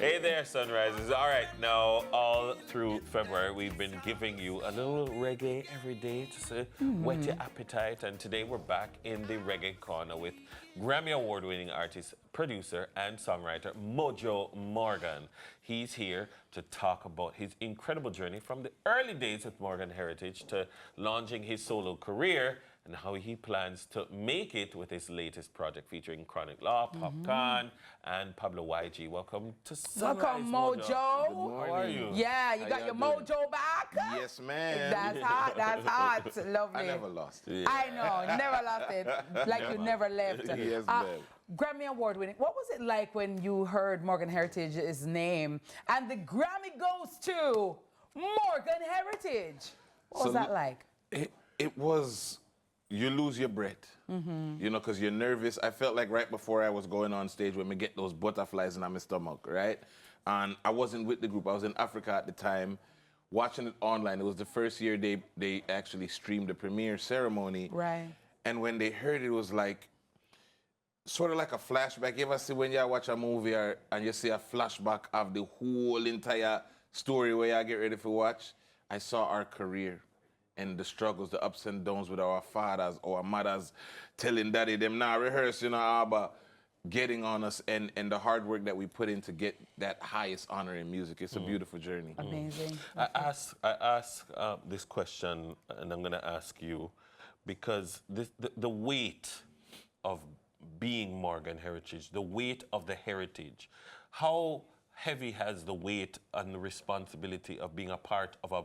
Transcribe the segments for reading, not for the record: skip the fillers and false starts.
Hey there, Sunrises. All right, now all through February, we've been giving you a little reggae every day just to whet your appetite. And today we're back in the Reggae Corner with Grammy Award-winning artist, producer, and songwriter Mojo Morgan. He's here to talk about his incredible journey from the early days with Morgan Heritage to launching his solo career and how he plans to make it with his latest project featuring Chronic Law, Popcorn, and Pablo YG. Welcome to Sunrise, Welcome, Mojo. How are you? Yeah, you got your mojo back? Yes, ma'am. That's hot, that's hot. Lovely. I never lost it. Yeah. I know, never lost it. Like you never left. Yes, ma'am. Grammy Award winning. What was it like when you heard Morgan Heritage's name and the Grammy goes to Morgan Heritage? What was that like? It was, you lose your breath, you know, because you're nervous. I felt like right before I was going on stage when me get those butterflies in my stomach, right? And I wasn't with the group. I was in Africa at the time, watching it online. It was the first year they actually streamed the premiere ceremony. Right. And when they heard it, it was like, sort of like a flashback. You ever see when you watch a movie and you see a flashback of the whole entire story where you get ready for watch? I saw our career and the struggles, the ups and downs with our fathers or our mothers telling daddy them now rehearse, you know, but getting on us and the hard work that we put in to get that highest honor in music. It's a beautiful journey. Amazing. I ask this question, and I'm going to ask you, because the weight of being Morgan Heritage, the weight of the heritage, how heavy has the weight and the responsibility of being a part of a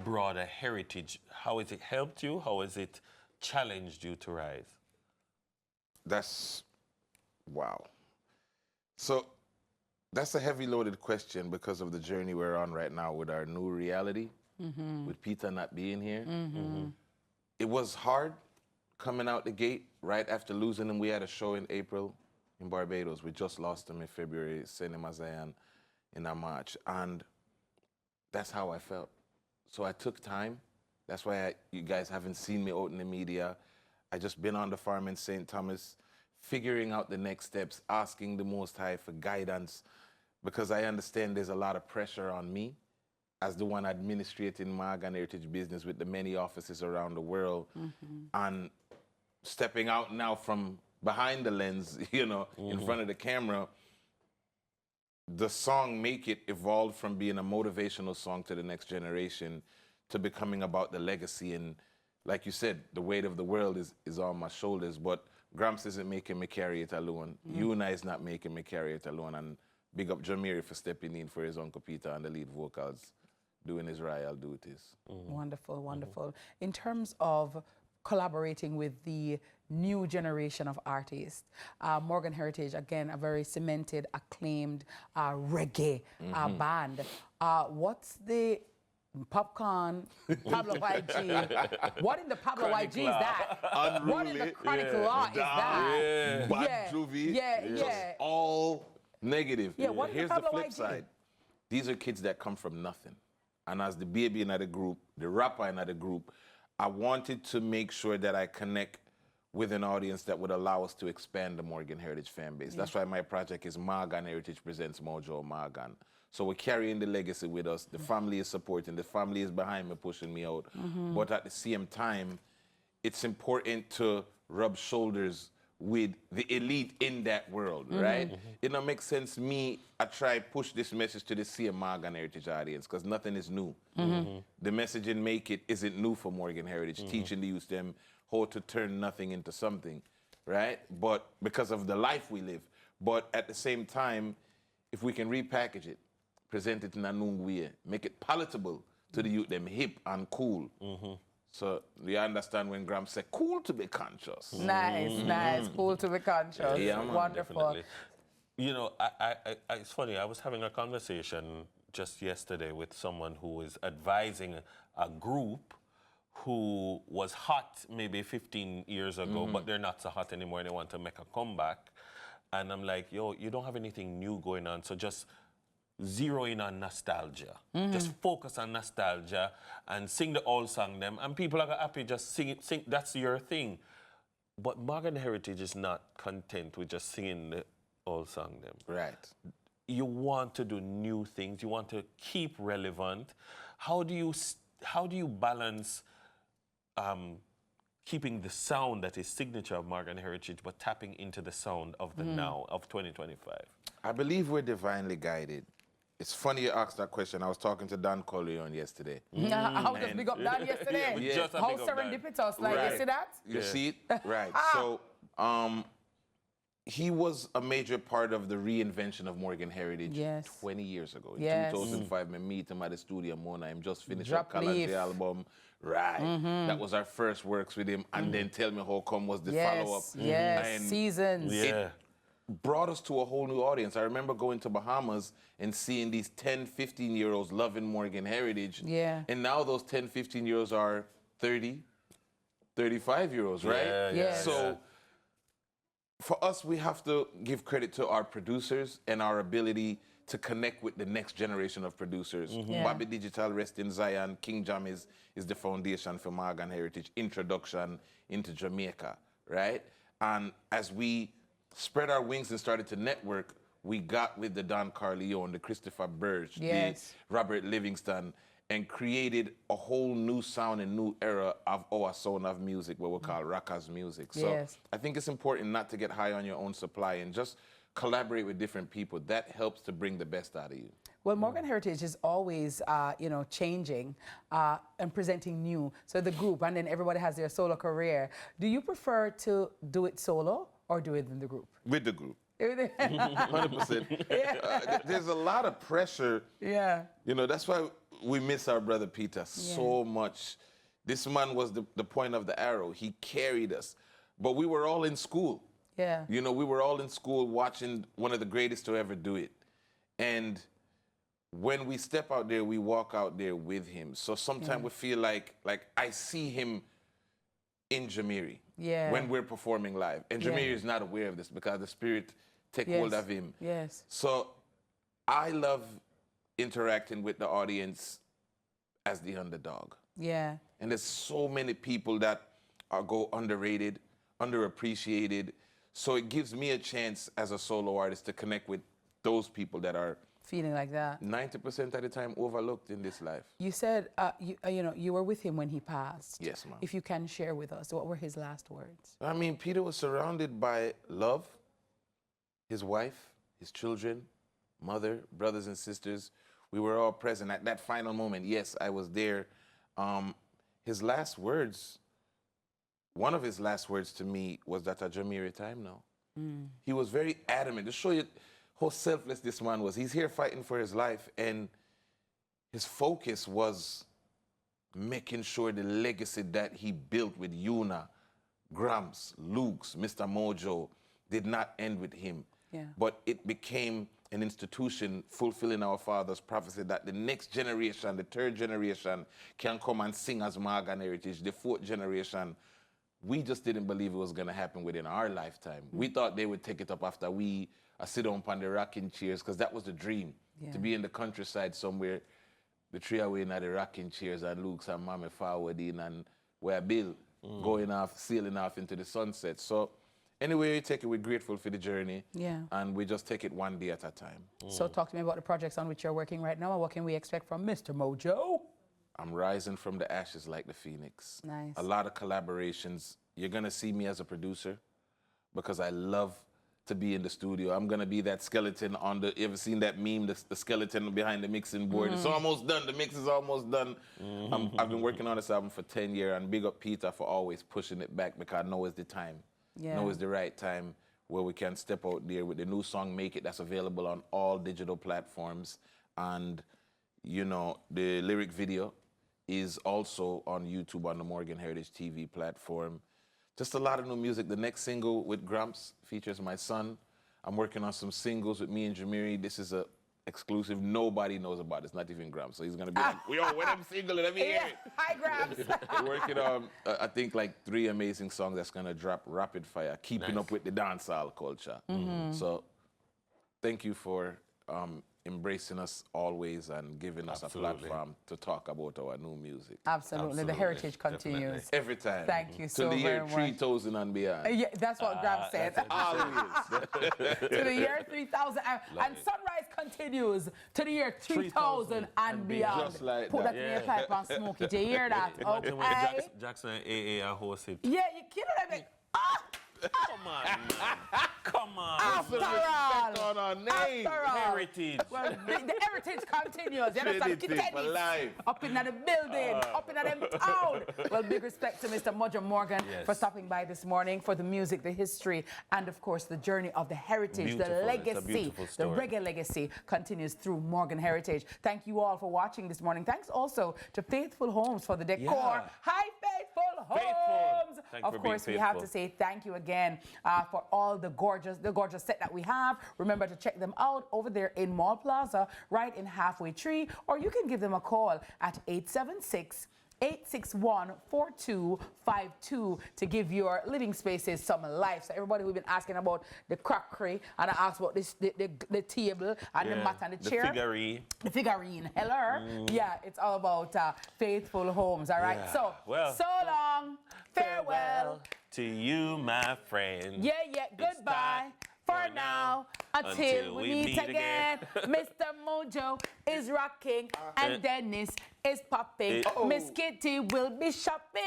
broader heritage, how has it helped you? How has it challenged you to rise? That's, wow. So that's a heavy loaded question because of the journey we're on right now with our new reality, with Peter not being here. It was hard coming out the gate right after losing him. We had a show in April in Barbados. We just lost him in February, Cinema Zion in March. And that's how I felt. So I took time. That's why you guys haven't seen me out in the media. I just been on the farm in St. Thomas, figuring out the next steps, asking the Most High for guidance, because I understand there's a lot of pressure on me as the one administrating Morgan Heritage business with the many offices around the world. And stepping out now from behind the lens, you know, in front of the camera, the song Make It evolved from being a motivational song to the next generation to becoming about the legacy. And like you said, the weight of the world is on my shoulders, but Gramps isn't making me carry it alone. You and I is not making me carry it alone. And big up Jamiri for stepping in for his Uncle Peter and the lead vocals, doing his royal duties. Wonderful, wonderful. In terms of collaborating with the new generation of artists, Morgan Heritage, again, a very cemented, acclaimed reggae band. What's the Popcorn, Pablo YG? What in the Pablo YG is that? Unruly. What in the Chronic Law is that? Bad juvie. Just all negative. What in the Here's the Pablo flip YG? side. These are kids that come from nothing. And as the baby in the group, the rapper in the group, I wanted to make sure that I connect with an audience that would allow us to expand the Morgan Heritage fan base. That's why my project is Morgan Heritage Presents Mojo Morgan. So we're carrying the legacy with us. The family is supporting. The family is behind me, pushing me out. But at the same time, it's important to rub shoulders with the elite in that world, right? It don't make sense me, I try push this message to the same Morgan Heritage audience, because nothing is new. The message in Make It isn't new for Morgan Heritage, teaching the youth them how to turn nothing into something, right? But because of the life we live. But at the same time, if we can repackage it, present it in a new way, make it palatable to the youth, them hip and cool. So you understand when Graham said, cool to be conscious. Nice, nice. Cool to be conscious. Yeah, man, wonderful. Definitely. You know, it's funny, I was having a conversation just yesterday with someone who is advising a group who was hot maybe 15 years ago, but they're not so hot anymore and they want to make a comeback. And I'm like, yo, you don't have anything new going on, so just zero in on nostalgia. Just focus on nostalgia and sing the old song them, and people are happy just sing, that's your thing. But Morgan Heritage is not content with just singing the old song them. Right. you want to do new things. You want to keep relevant. How do you balance keeping the sound that is signature of Morgan Heritage, but tapping into the sound of the now of 2025? I believe we're divinely guided. It's funny you asked that question. I was talking to Dan Corleone yesterday. How just big up Dan yesterday? Yeah, just a How big up Dan. serendipitous, like, Right. you see that? You see it? Right. So he was a major part of the reinvention of Morgan Heritage Yes. 20 years ago. In Yes. 2005, I meet him at the studio, Mona. I'm just finished Drop up Leaf. Kalanje album. Right. That was our first works with him. And then Tell Me How Come was the follow-up. Yes, And seasons. Yeah. brought us to a whole new audience. I remember going to Bahamas and seeing these 10, 15-year-olds loving Morgan Heritage. Yeah. And now those 10, 15-year-olds are 30, 35-year-olds, right? Yeah, Yes. So for us, we have to give credit to our producers and our ability to connect with the next generation of producers. Yeah. Bobby Digital, Rest in Zion, King Jam is the foundation for Morgan Heritage, introduction into Jamaica, right? And as we spread our wings and started to network, we got with the Don Corleone, the Christopher Birch, Yes. the Robert Livingston, and created a whole new sound and new era of our sound of music, what we call rockers music. So Yes. I think it's important not to get high on your own supply and just collaborate with different people. That helps to bring the best out of you. Well, Morgan Heritage is always, changing and presenting new. So the group, and then everybody has their solo career. Do you prefer to do it solo or do it in the group? With the group. Yeah. 100%. There's a lot of pressure. Yeah. You know, that's why we miss our brother Peter so much. This man was the point of the arrow. He carried us. But we were all in school. Yeah. You know, we were all in school watching one of the greatest to ever do it. And when we step out there, we walk out there with him. So sometimes we feel like I see him in Jamiri Yeah. when we're performing live. And Jamiri is not aware of this because the spirit take hold of him. Yes. So I love interacting with the audience as the underdog. Yeah. And there's so many people that go underrated, underappreciated. So it gives me a chance as a solo artist to connect with those people that are Feeling like that. 90% of the time overlooked in this life. You said, you were with him when he passed. Yes, ma'am. If you can share with us, what were his last words? I mean, Peter was surrounded by love, his wife, his children, mother, brothers and sisters. We were all present at that final moment. Yes, I was there. His last words, one of his last words to me was that a Jamiri time now. He was very adamant to show you how selfless this man was. He's here fighting for his life, and his focus was making sure the legacy that he built with Yuna, Gramps, Luke's, Mr. Mojo did not end with him. Yeah. But it became an institution fulfilling our father's prophecy that the next generation, the third generation, can come and sing as Morgan Heritage, the fourth generation. We just didn't believe it was going to happen within our lifetime. We thought they would take it up after we sit down on the rocking chairs, because that was the dream, to be in the countryside somewhere, the tree away in the rocking chairs, and Luke's and Mommy forward in, and where Bill going off, sailing off into the sunset. So anyway you take it, we're grateful for the journey. Yeah. And we just take it one day at a time. So talk to me about the projects on which you're working right now, and what can we expect from Mr. Mojo? I'm rising from the ashes like the phoenix. Nice. A lot of collaborations. You're going to see me as a producer because I love to be in the studio. I'm going to be that skeleton on the, you ever seen that meme, the skeleton behind the mixing board? It's almost done. The mix is almost done. I've been working on this album for 10 years, and big up Peter for always pushing it back, because I know it's the time. Yeah. Know it's the right time where we can step out there with the new song, Make It, that's available on all digital platforms. And, you know, the lyric video is also on YouTube on the Morgan Heritage TV platform. Just a lot of new music. The next single with Gramps features my son. I'm working on some singles with me and Jamiri. This is a exclusive. Nobody knows about it. It's not even Gramps. So he's going to be like, yo, when I'm single, let me hear it. Hi, Gramps. We're working on, I think, like 3 amazing songs that's going to drop rapid fire, keeping up with the dancehall culture. So thank you for embracing us always and giving us Absolutely. a platform to talk about our new music. Absolutely. The heritage continues. Every time. Thank you To so the year very much. 3000 and beyond. Yeah, that's what Graham said. Always. To the year 3000. And Sunrise continues to the year 3000 and beyond. Just like Put that. that in your pipe and smoke it. You hear that? Imagine when Okay. Jackson and AA are hosted. Yeah, you kill it. Come on, man. Come on. After Respect all. on our name. After all. Heritage. Well, the heritage continues. You understand? Trinity for Tennis life. up in the building, up in the town. Well, big respect to Mr. Mojo Morgan Yes. for stopping by this morning for the music, the history, and of course the journey of the heritage, Beautiful. the It's a legacy, beautiful the story. reggae legacy continues through Morgan Heritage. Thank you all for watching this morning. Thanks also to Faithful Homes for the decor. Yeah. Hi, Faithful Homes. Faithful. Thank you Of for being course, we have faithful. to say thank you again for all the gorgeous set that we have. Remember to check them out over there in Mall Plaza, right in Halfway Tree, or you can give them a call at 876-861-4252 to give your living spaces some life. So everybody who's been asking about the crockery and I asked about this, the table and the mat and the chair. The figurine. Hello. Yeah, it's all about Faithful Homes. All right. Yeah. So, Well, so long. Farewell. to you, my friend. Yeah, goodbye. time For now, until we meet again. Mr. Mojo is rocking and Dennis is popping. Miss Kitty will be shopping.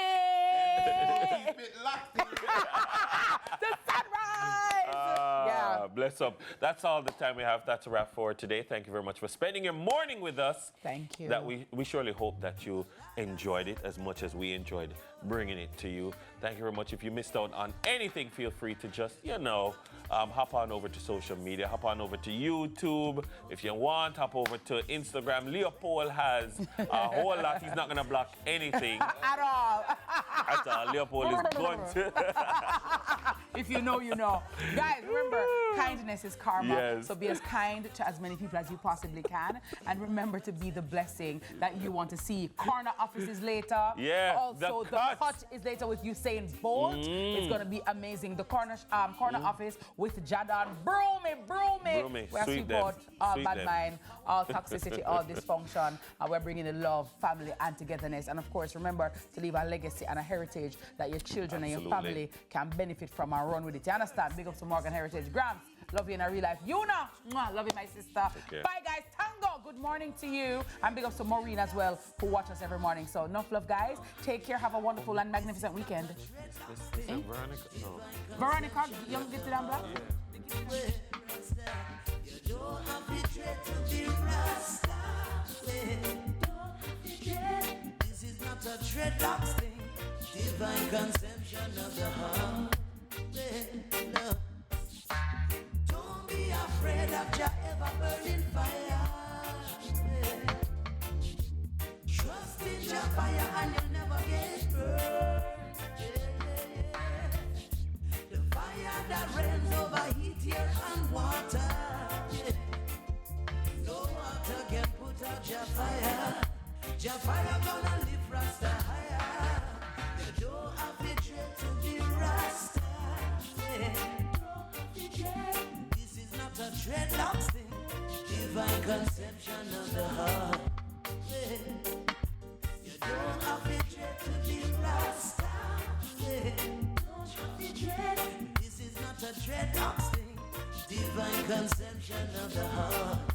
The sunrise. Yeah. Bless up. That's all the time we have. That's a wrap for today. Thank you very much for spending your morning with us. Thank you. That we surely hope that you enjoyed it as much as we enjoyed bringing it to you. Thank you very much. If you missed out on anything, feel free to just, hop on over to social media. Hop on over to YouTube. If you want, hop over to Instagram. Leopold has a whole lot. He's not going to block anything At all. at all. Leopold is going to. If you know, you know. Guys, remember, kindness is karma. Yes. So be as kind to as many people as you possibly can. And remember to be the blessing that you want to see. Cornah office is later. Yeah, Also, the hut is later with Usain Bolt. It's going to be amazing. The Cornah office with Jadon. Broomy. Broomy. We have Sweep sweep them. out all Sweep bad them. mind, all toxicity, all dysfunction. We're bringing the love, family, and togetherness. And of course, remember to leave a legacy and a heritage that your children and your Absolutely. family can benefit from and run with it. You understand? Big up to Morgan Heritage. Grams, love you in a real life. You know, mwah, love you, my sister. care. Bye, guys. Tango, good morning to you. And big up to Maureen as well, who watch us every morning. So enough love, guys. Take care. Have a wonderful and magnificent weekend. Veronica? No. Veronica, young gifted and black. This is not a dreadlocks thing, divine conception of the heart. Love. Don't be afraid of your ever burning fire. Trust in your fire and you'll never get burned. The fire that rains over heat, air, and water. No water can put out your fire. Your fire gonna lift Rasta higher. You don't have to dread to be Rasta. This is not a dreadlocks thing, divine conception of the heart. You don't have to dread to be Rasta. This is not a dreadlocks thing, divine conception of the heart.